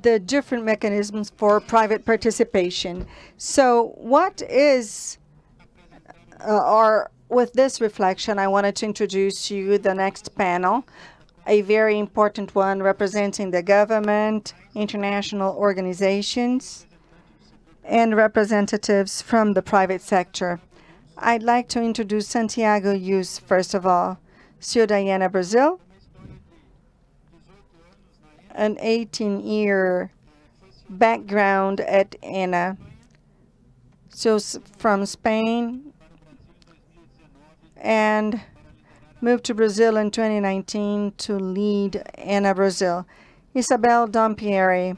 the different mechanisms for private participation. So what is, or with this reflection, I wanted to introduce you the next panel, a very important one representing the government, international organizations, and representatives from the private sector. I'd like to introduce Santiago Yus, first of all. Ciudadana Brazil, an 18-year background at AENA. So from Spain, and moved to Brazil in 2019 to lead AENA Brazil. Izabel Dompieri,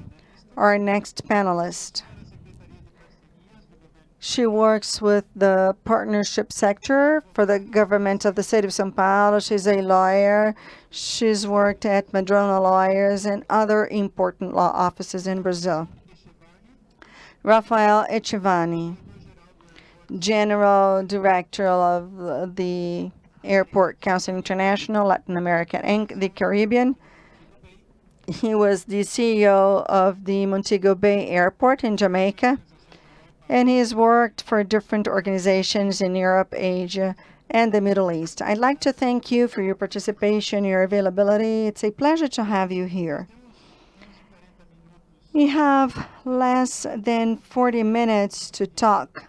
our next panelist. She works with the partnership sector for the government of the state of São Paulo. She's a lawyer. She's worked at Madrona Lawyers and other important law offices in Brazil. Rafael Echevarne, General Director of the Airport Council International, Latin America and the Caribbean. He was the CEO of the Montego Bay Airport in Jamaica, and he has worked for different organizations in Europe, Asia, and the Middle East. I'd like to thank you for your participation, your availability. It's a pleasure to have you here. We have less than 40 minutes to talk.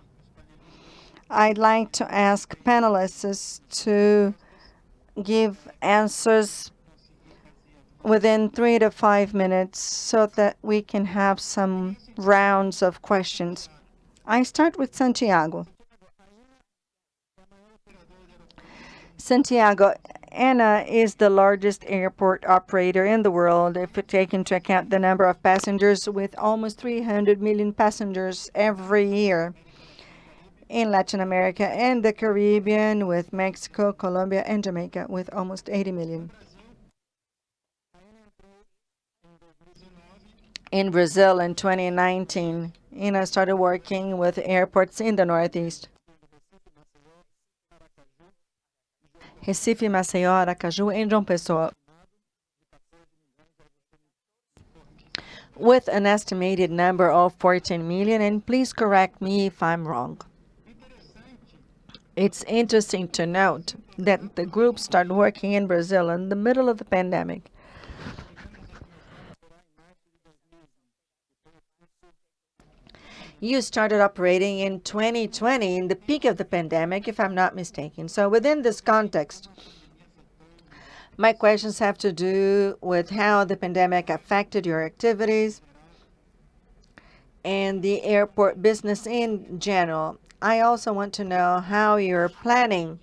I'd like to ask panelists to give answers within 3 to 5 minutes so that we can have some rounds of questions. I start with Santiago. Santiago, AENA is the largest airport operator in the world if we take into account the number of passengers, with almost 300 million passengers every year in Latin America and the Caribbean, with Mexico, Colombia, and Jamaica with almost 80 million. In Brazil in 2019, AENA started working with airports in the Northeast. Recife, Maceió, Aracaju, and João Pessoa, with an estimated number of 14 million, and please correct me if I'm wrong. It's interesting to note that the group started working in Brazil in the middle of the pandemic. You started operating in 2020, in the peak of the pandemic, if I'm not mistaken. So within this context, my questions have to do with how the pandemic affected your activities and the airport business in general. I also want to know how you're planning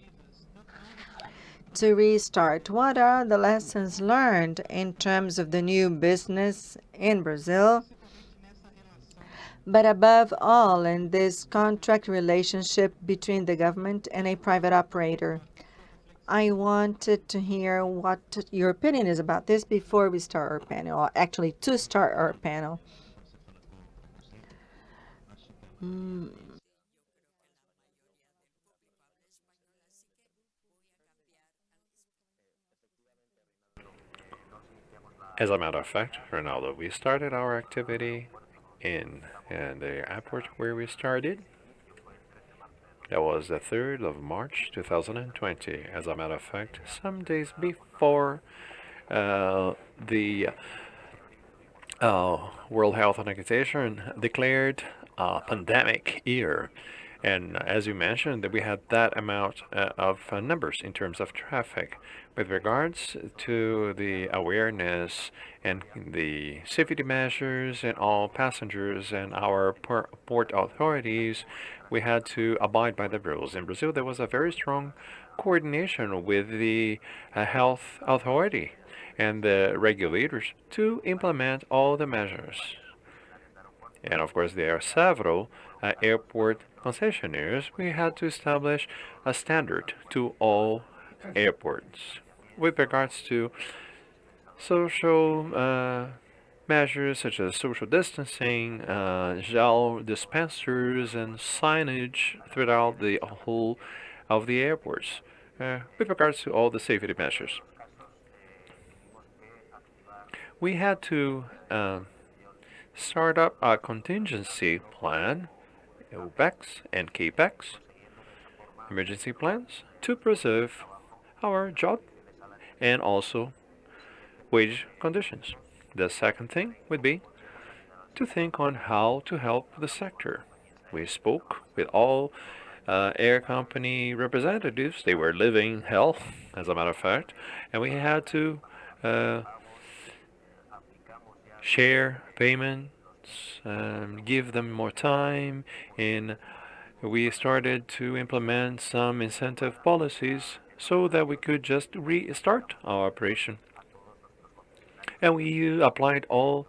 to restart. What are the lessons learned in terms of the new business in Brazil? But above all, in this contract relationship between the government and a private operator. I wanted to hear what your opinion is about this before we start our panel, or actually to start our panel. As a matter of fact, Reinaldo, we started our activity in the airport where we started. That was the 3rd of March 2020. As a matter of fact, some days before the World Health Organization declared a pandemic year. And as you mentioned, that we had that amount of numbers in terms of traffic. With regards to the awareness and the safety measures and all passengers and our port authorities, we had to abide by the rules. In Brazil, there was a very strong coordination with the health authority and the regulators to implement all the measures. And of course, there are several airport concessionaires. We had to establish a standard to all airports with regards to social measures such as social distancing, gel dispensers, and signage throughout the whole of the airports with regards to all the safety measures. we had to start up a contingency plan, OPEX and CAPEX, emergency plans, to preserve our job and also wage conditions. The second thing would be to think on how to help the sector. We spoke with all air company representatives. They were living hell, as a matter of fact, and we had to uh, share payments, give them more time, and we started to implement some incentive policies so that we could just restart our operation. And we applied all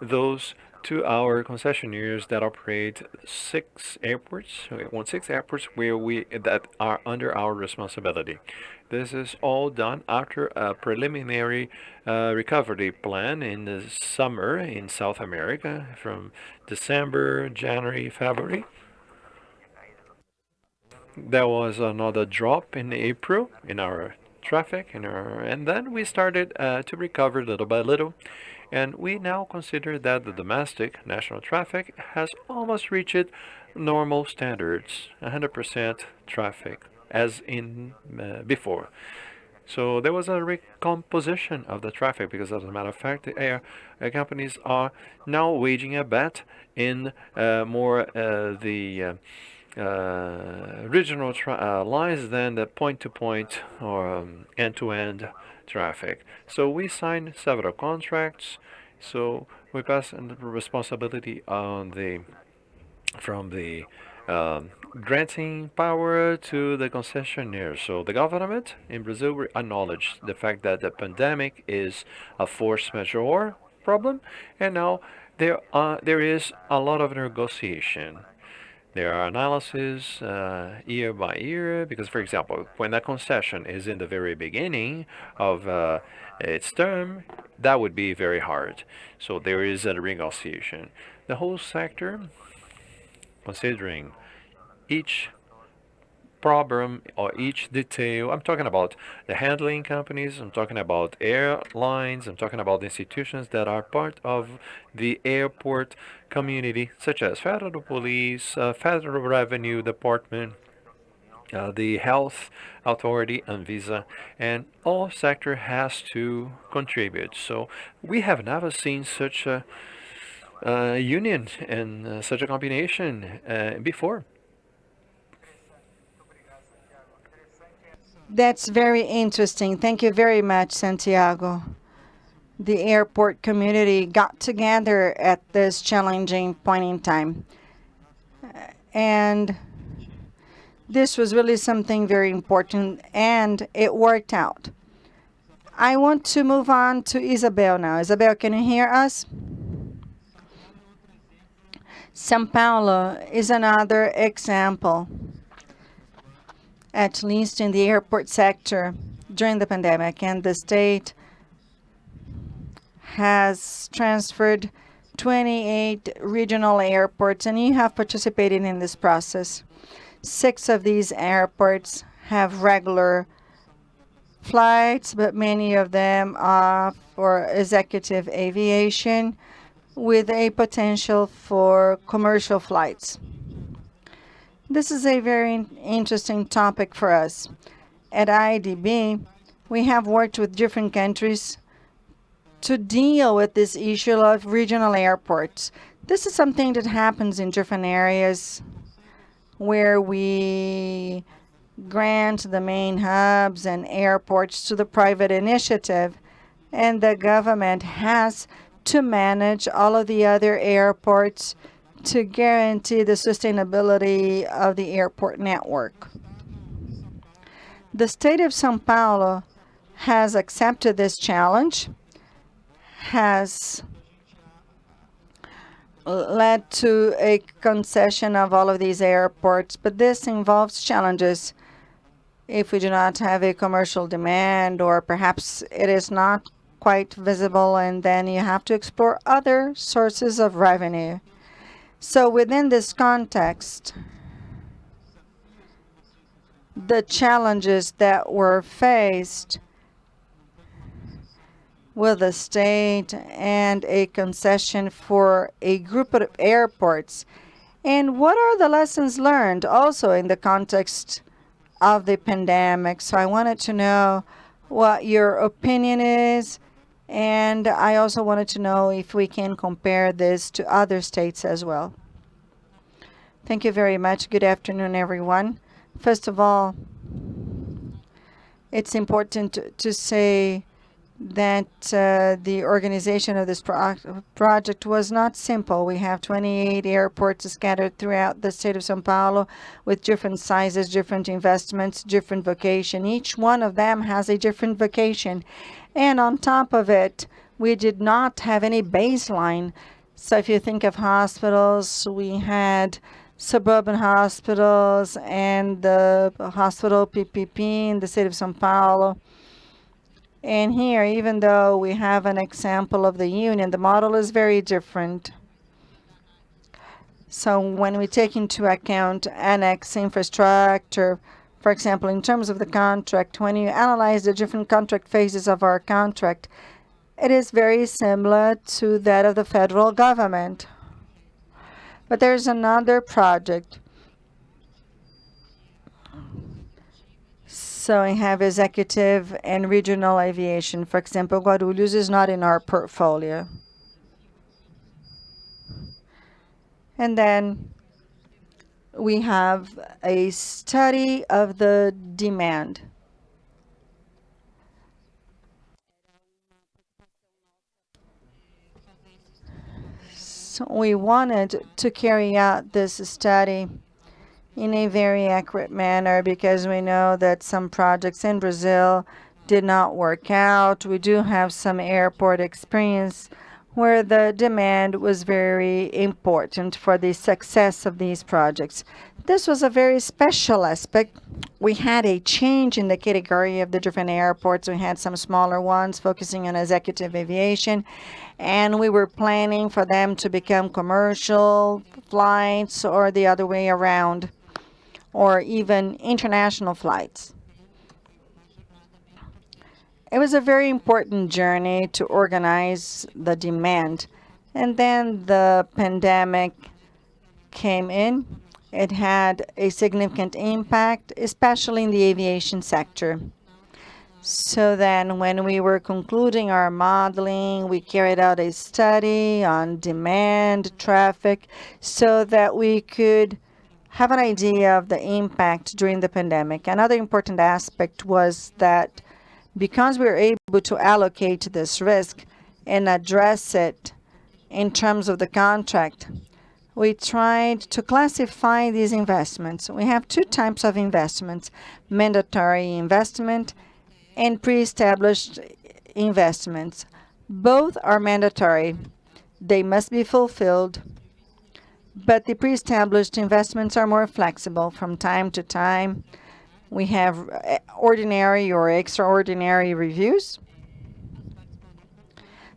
those to our concessionaires that operate 6 airports. We want 6 airports where we that are under our responsibility. This is all done after a preliminary recovery plan in the summer in South America from December, January, February. There was another drop in April in our traffic, and then we started to recover little by little. And we now consider that the domestic national traffic has almost reached normal standards, 100% traffic, as in before. So there was a recomposition of the traffic because, as a matter of fact, the air companies are now waging a bet in more the regional lines than the point-to-point or end-to-end traffic. So we signed several contracts. So we pass the responsibility on the from the granting power to the concessionaire. So the government in Brazil acknowledged the fact that the pandemic is a force majeure problem, and now there is a lot of negotiation. There are analyses year by year because, for example, when a concession is in the very beginning of its term, that would be very hard. So there is a renegotiation. The whole sector, considering each problem or each detail. I'm talking about the handling companies, I'm talking about airlines, I'm talking about institutions that are part of the airport community, such as federal police, federal revenue department, the health authority, Anvisa, and all sector has to contribute. So we have never seen such a union and such a combination before. That's very interesting. Thank you very much, Santiago. The airport community got together at this challenging point in time. And this was really something very important, and it worked out. I want to move on to Izabel now. Izabel, can you hear us? São Paulo is another example, at least in the airport sector during the pandemic, and the state has transferred 28 regional airports, and you have participated in this process. 6 of these airports have regular flights, but many of them are for executive aviation with a potential for commercial flights. This is a very interesting topic for us. At IDB, we have worked with different countries to deal with this issue of regional airports. This is something that happens in different areas where we grant the main hubs and airports to the private initiative, and the government has to manage all of the other airports to guarantee the sustainability of the airport network. The state of São Paulo has accepted this challenge, has led to a concession of all of these airports, but this involves challenges. If we do not have a commercial demand, or perhaps it is not quite visible, and then you have to explore other sources of revenue. So within this context, the challenges that were faced with the state and a concession for a group of airports. And what are the lessons learned also in the context of the pandemic? So I wanted to know what your opinion is, and I also wanted to know if we can compare this to other states as well. Thank you very much. Good afternoon, everyone. First of all, it's important to say that the organization of this project was not simple. We have 28 airports scattered throughout the state of São Paulo with different sizes, different investments, different vocation. Each one of them has a different vocation. And on top of it, we did not have any baseline. So if you think of hospitals, we had suburban hospitals and the hospital PPP in the state of São Paulo. And here, even though we have an example of the union, the model is very different. So when we take into account annex infrastructure, for example, in terms of the contract, when you analyze the different contract phases of our contract, it is very similar to that of the federal government. But there's another project. So we have executive and regional aviation. For example, Guarulhos is not in our portfolio. And then we have a study of the demand. So we wanted to carry out this study in a very accurate manner because we know that some projects in Brazil did not work out. We do have some airport experience where the demand was very important for the success of these projects. This was a very special aspect. We had a change in the category of the different airports. We had some smaller ones focusing on executive aviation, and we were planning for them to become commercial flights or the other way around, or even international flights. It was a very important journey to organize the demand. And then the pandemic came in. It had a significant impact, especially in the aviation sector. So then when we were concluding our modeling, we carried out a study on demand, traffic, so that we could have an idea of the impact during the pandemic. Another important aspect was that because we were able to allocate this risk and address it in terms of the contract, we tried to classify these investments. We have two types of investments: mandatory investment and pre-established investments. Both are mandatory. They must be fulfilled. But the pre-established investments are more flexible from time to time. We have ordinary or extraordinary reviews.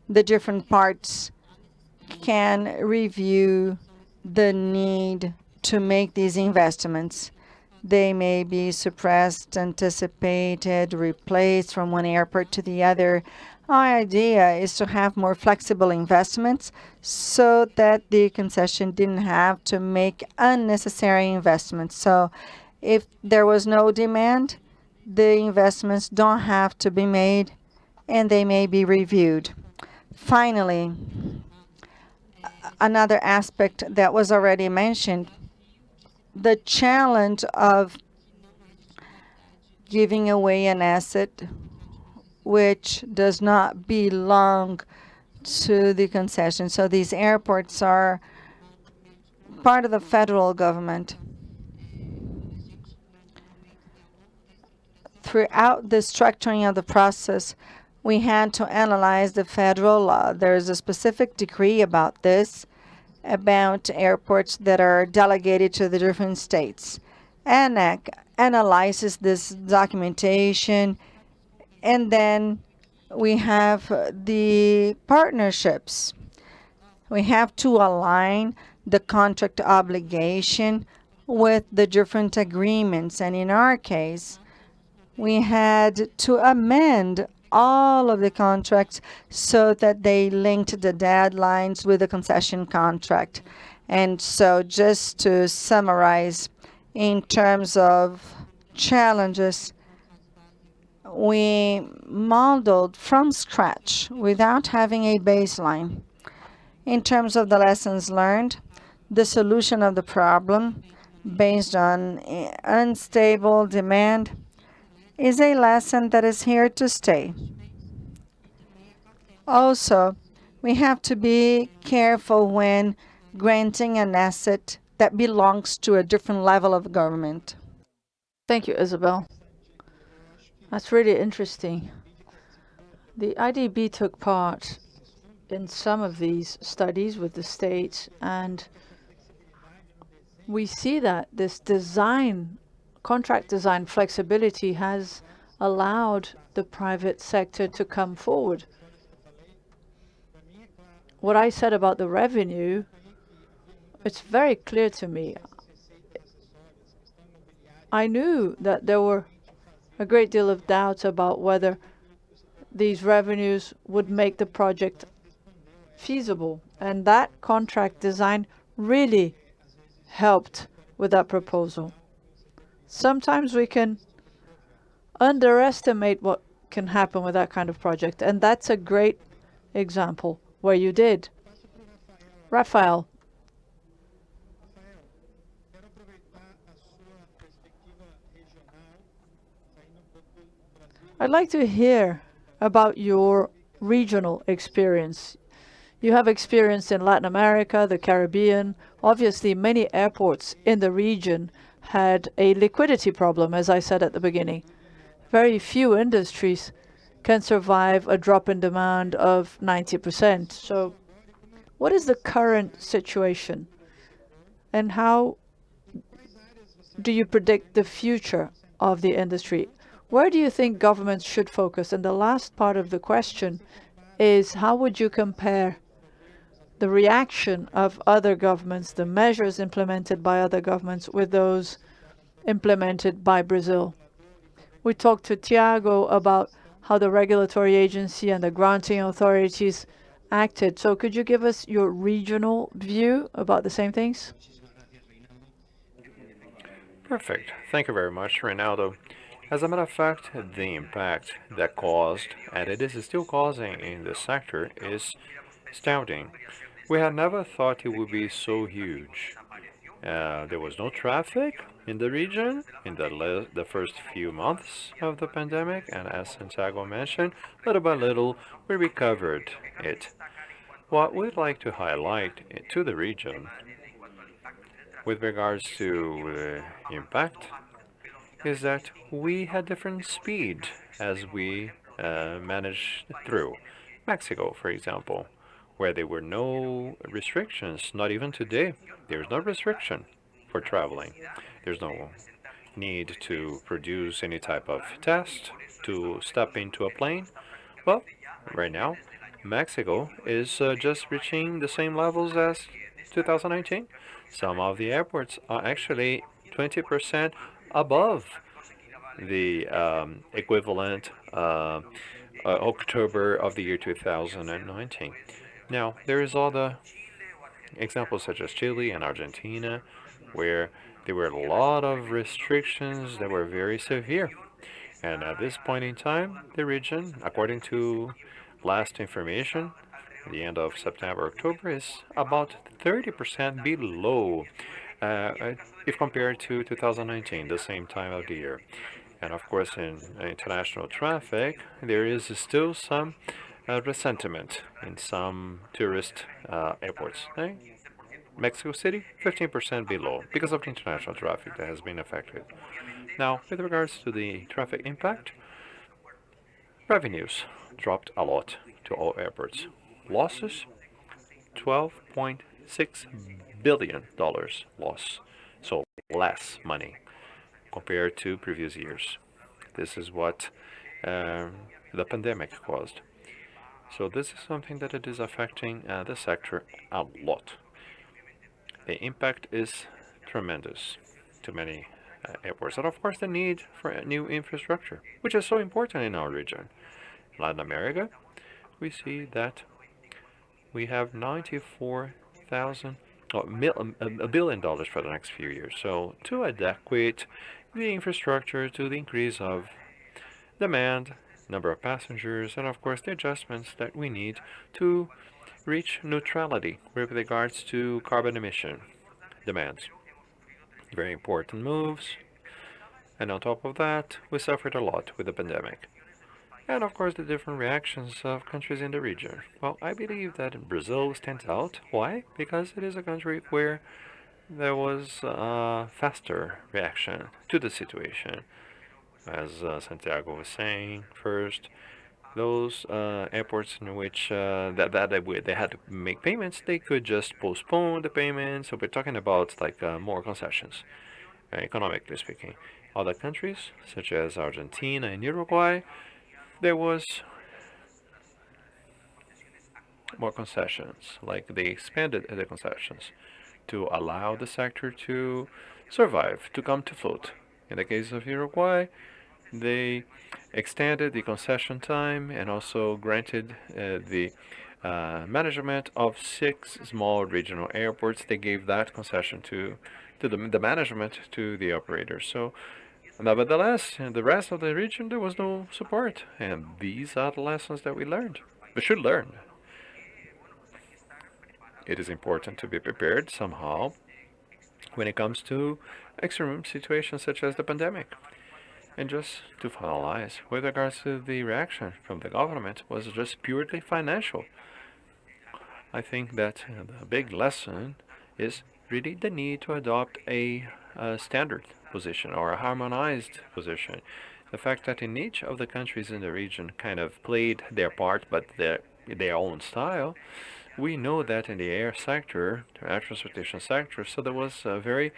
The different parts can review the need to make these investments. They may be suppressed, anticipated, replaced from one airport to the other. Our idea is to have more flexible investments so that the concession didn't have to make unnecessary investments. So if there was no demand, the investments don't have to be made and they may be reviewed. Finally, another aspect that was already mentioned, the challenge of giving away an asset which does not belong to the concession. So these airports are part of the federal government. Throughout the structuring of the process, we had to analyze the federal law. There's a specific decree about this, about airports that are delegated to the different states. ANEC analyzes this documentation, and then we have the partnerships. We have to align the contract obligation with the different agreements. And in our case, we had to amend all of the contracts so that they linked the deadlines with the concession contract. And so just to summarize, in terms of challenges, we modeled from scratch without having a baseline. In terms of the lessons learned, the solution of the problem based on unstable demand is a lesson that is here to stay. Also, we have to be careful when granting an asset that belongs to a different level of government. Thank you, Izabel. That's really interesting. The IDB took part in some of these studies with the states, and we see that this contract design flexibility has allowed the private sector to come forward. What I said about the revenue, it's very clear to me. I knew that there were a great deal of doubts about whether these revenues would make the project feasible, and that contract design really helped with that proposal. Sometimes we can underestimate what can happen with that kind of project, and that's a great example where you did. Rafael. I'd like to hear about your regional experience. You have experience in Latin America, the Caribbean. Obviously, many airports in the region had a liquidity problem, as I said at the beginning. Very few industries can survive a drop in demand of 90%. So what is the current situation? And how do you predict the future of the industry? Where do you think governments should focus? And the last part of the question is, how would you compare the reaction of other governments, the measures implemented by other governments, with those implemented by Brazil? We talked to Tiago about how the regulatory agency and the granting authorities acted. So could you give us your regional view about the same things? Perfect. Thank you very much, Reinaldo. As a matter of fact, the impact that caused, and it is still causing in the sector, is astounding. We had never thought it would be so huge. There was no traffic in the region in the first few months of the pandemic, and as Santiago mentioned, little by little, we recovered it. What we'd like to highlight to the region with regards to impact is that we had different speed as we managed through. Mexico, for example, where there were no restrictions, not even today, there's no restriction for traveling. There's no need to produce any type of test to step into a plane. Well, right now, Mexico is just reaching the same levels as 2019. Some of the airports are actually 20% above the equivalent October of the year 2019. Now, there is all the examples such as Chile and Argentina, where there were a lot of restrictions that were very severe. And at this point in time, the region, according to last information, at the end of September, October, is about 30% below if compared to 2019, the same time of the year. And of course, in international traffic, there is still some resentment in some tourist airports. Right? Mexico City, 15% below because of the international traffic that has been affected. Now, with regards to the traffic impact, revenues dropped a lot to all airports. Losses, $12.6 billion loss. So less money compared to previous years. This is what the pandemic caused. So this is something that it is affecting the sector a lot. The impact is tremendous to many airports, and of course the need for new infrastructure, which is so important in our region. Latin America, we see that we have 94,000 $1 billion for the next few years. So to adequate the infrastructure to the increase of demand, number of passengers, and of course the adjustments that we need to reach neutrality with regards to carbon emission demands. Very important moves. And on top of that, we suffered a lot with the pandemic. And of course, the different reactions of countries in the region. Well, I believe that Brazil stands out. Why? Because it is a country where there was a faster reaction to the situation. As Santiago was saying first, those airports in which they had to make payments, they could just postpone the payments. So we're talking about like more concessions, economically speaking. Other countries, such as Argentina and Uruguay, there was more concessions, like they expanded the concessions to allow the sector to survive, to come to float. In the case of Uruguay, they extended the concession time and also granted the management of 6 small regional airports. They gave that concession to the management to the operators. So nevertheless, in the rest of the region, there was no support. And these are the lessons that we learned. We should learn. It is important to be prepared somehow when it comes to extreme situations such as the pandemic. And just to finalize, with regards to the reaction from the government was just purely financial. I think that the big lesson is really the need to adopt a standard position or a harmonized position. The fact that in each of the countries in the region kind of played their part, but their own style. We know that in the air sector, the air transportation sector, so there was a very,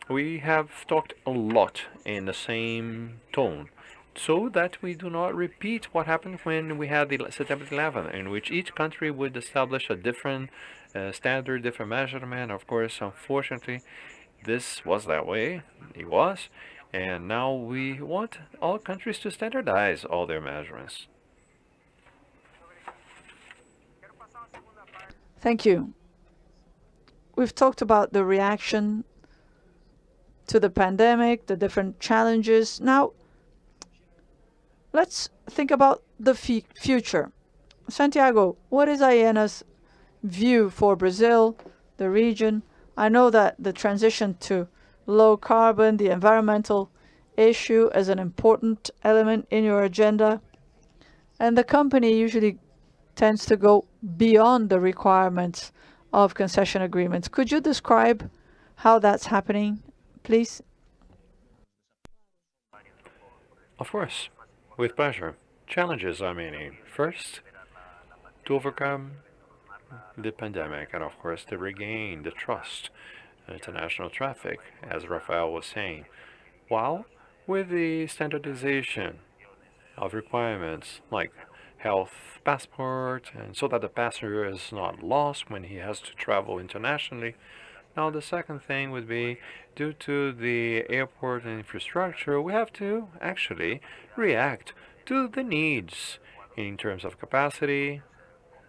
we have talked a lot in the same tone, so that we do not repeat what happened when we had the September 11th, in which each country would establish a different standard, different measurement. Of course, unfortunately, this was that way. It was. And now we want all countries to standardize all their measurements. Thank you. We've talked about the reaction to the pandemic, the different challenges. Now, let's think about the future. Santiago, what is AENA's view for Brazil, the region? I know that the transition to low carbon, the environmental issue is an important element in your agenda, and the company usually tends to go beyond the requirements of concession agreements. Could you describe how that's happening, please? Of course, with pleasure. Challenges are many. First, to overcome the pandemic and of course to regain the trust in international traffic, as Rafael was saying, while with the standardization of requirements like health passport, and so that the passenger is not lost when he has to travel internationally. Now the second thing would be, due to the airport infrastructure, we have to actually react to the needs in terms of capacity,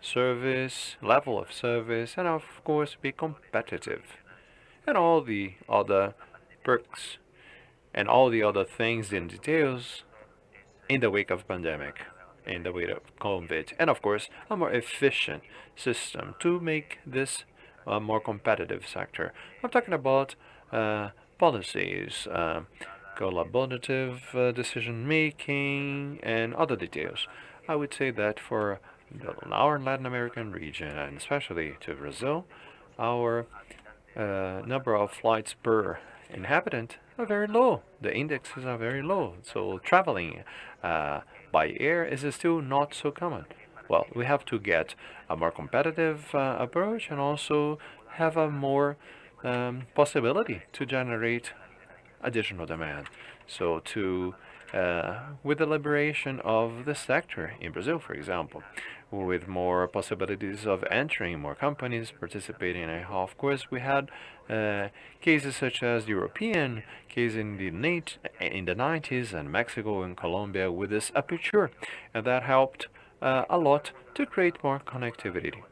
service, level of service, and of course be competitive. And all the other perks and all the other things in details in the wake of pandemic, in the wake of COVID, and of course a more efficient system to make this a more competitive sector. I'm talking about policies, collaborative decision making, and other details. I would say that for our Latin American region, and especially to Brazil, our number of flights per inhabitant are very low. The indexes are very low. So traveling by air is still not so common. Well, we have to get a more competitive approach and also have a more possibility to generate additional demand. So to with the liberation of the sector in Brazil, for example, with more possibilities of entering more companies participating. And of course, we had cases such as the European case in the 90s and Mexico and Colombia with this aperture, and that helped a lot to create more connectivity.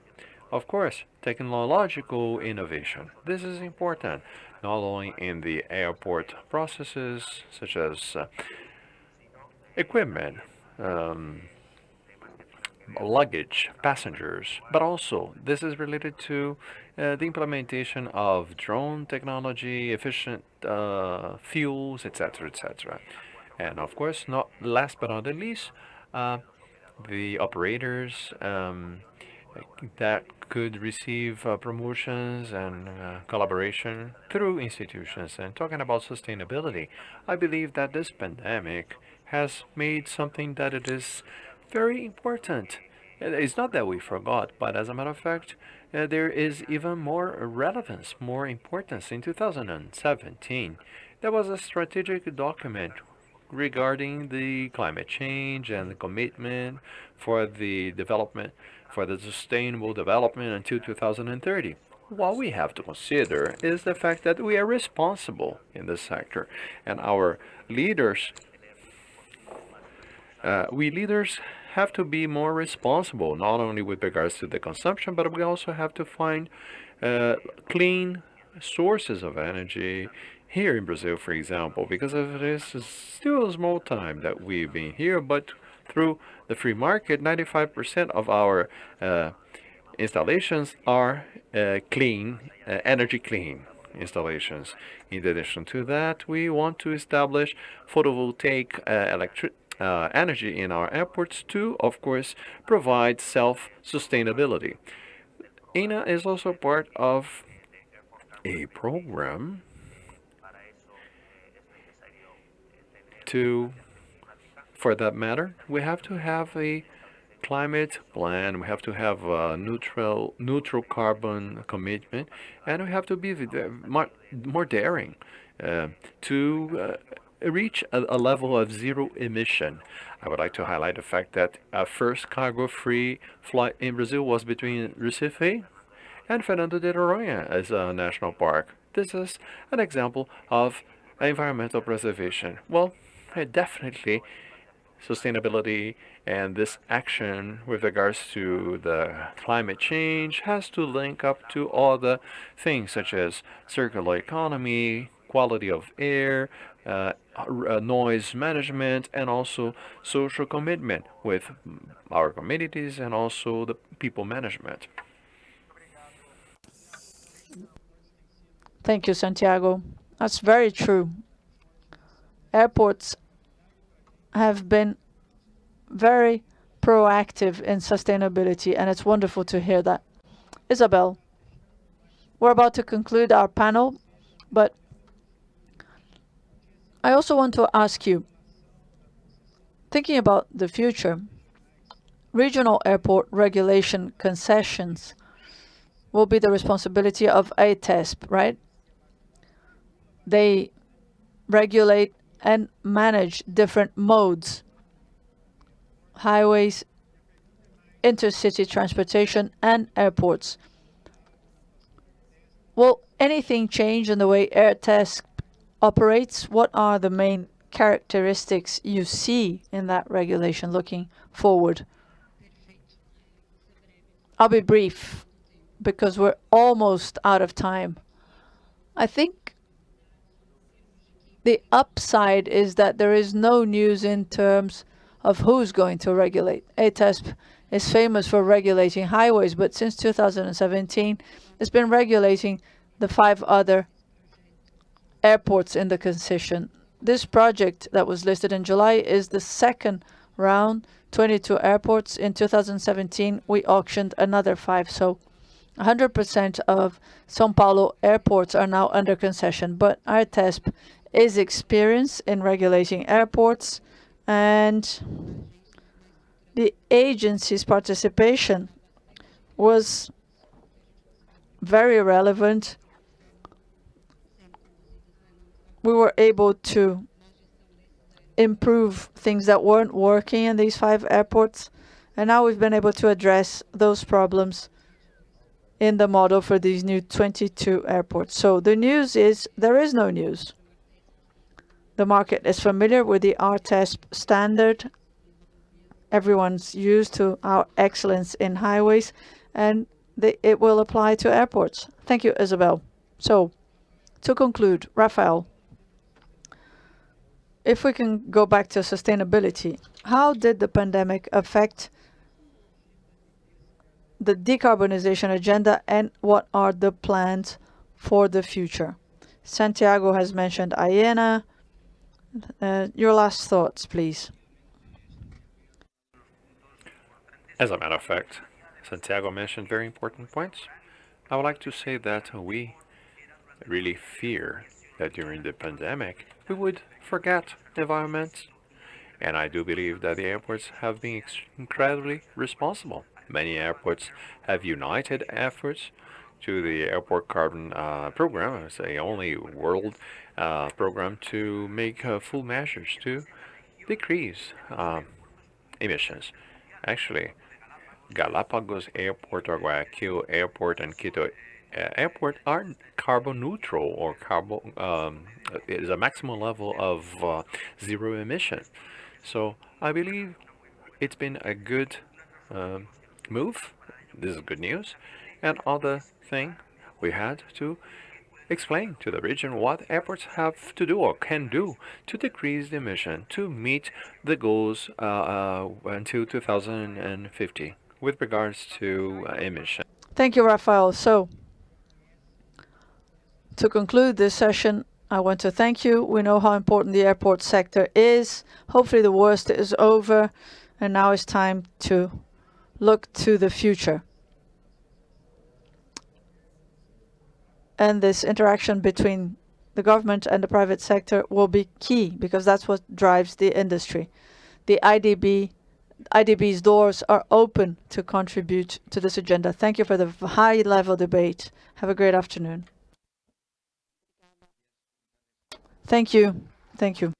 Of course, technological innovation. This is important, not only in the airport processes, such as equipment, um, luggage, passengers, but also this is related to the implementation of drone technology, efficient fuels, etc., etc. And of course, not last but not the least, the operators that could receive promotions and collaboration through institutions. And talking about sustainability, I believe that this pandemic has made something that it is very important. It's not that we forgot, but as a matter of fact, there is even more relevance, more importance. In 2017, there was a strategic document regarding the climate change and the commitment for the development, for the sustainable development until 2030. What we have to consider is the fact that we are responsible in this sector, and our leaders, we leaders have to be more responsible, not only with regards to the consumption, but we also have to find clean sources of energy here in Brazil, for example, because of this is still a small time that we've been here, but through the free market, 95% of our installations are clean, energy clean installations. In addition to that, we want to establish photovoltaic energy in our airports to, of course, provide self-sustainability. AENA is also part of a program for that matter, we have to have a climate plan, we have to have a neutral carbon commitment, and we have to be more daring to reach a level of zero emission. I would like to highlight the fact that our first cargo-free flight in Brazil was between Recife and Fernando de Noronha as a national park. This is an example of environmental preservation. Well, definitely sustainability and this action with regards to the climate change has to link up to all the things such as circular economy, quality of air, noise management, and also social commitment with our communities and also the people management. Thank you, Santiago. That's very true. Airports have been very proactive in sustainability, and it's wonderful to hear that. Izabel, we're about to conclude our panel, but I also want to ask you, thinking about the future, regional airport regulation concessions will be the responsibility of ATESP, right? They regulate and manage different modes, highways, intercity transportation, and airports. Will anything change in the way AirTask operates? What are the main characteristics you see in that regulation looking forward? I'll be brief because we're almost out of time. I think the upside is that there is no news in terms of who's going to regulate. ATESP is famous for regulating highways, but since 2017, it's been regulating the 5 other airports in the concession. This project that was listed in July is the second round, 22 airports. In 2017, we auctioned another 5, so 100% of São Paulo airports are now under concession, but AirTesp is experienced in regulating airports, and the agency's participation was very relevant. We were able to improve things that weren't working in these 5 airports. And now we've been able to address those problems in the model for these new 22 airports. So the news is there is no news. The market is familiar with the RTESP standard. Everyone's used to our excellence in highways, and it will apply to airports. Thank you, Izabel. So, to conclude, Rafael, if we can go back to sustainability, how did the pandemic affect the decarbonization agenda, and what are the plans for the future? Santiago has mentioned AENA. Your last thoughts, please. As a matter of fact, Santiago mentioned very important points. I would like to say that we really fear that during the pandemic we would forget the environment. And I do believe that the airports have been incredibly responsible. Many airports have united efforts to the airport carbon program. It's the only world program to make full measures to decrease emissions. Actually, Galapagos Airport or Guayaquil Airport and Quito Airport are carbon neutral, or carbon is a maximum level of zero emission. So I believe it's been a good move. This is good news. And other thing, we had to explain to the region what airports have to do or can do to decrease the emission to meet the goals until 2050 with regards to emission. Thank you, Rafael. So, to conclude this session, I want to thank you. We know how important the airport sector is. Hopefully the worst is over, and now it's time to look to the future. And this interaction between the government and the private sector will be key, because that's what drives the industry. The IDB's doors are open to contribute to this agenda. Thank you for the high-level debate. Have a great afternoon. Thank you. Thank you.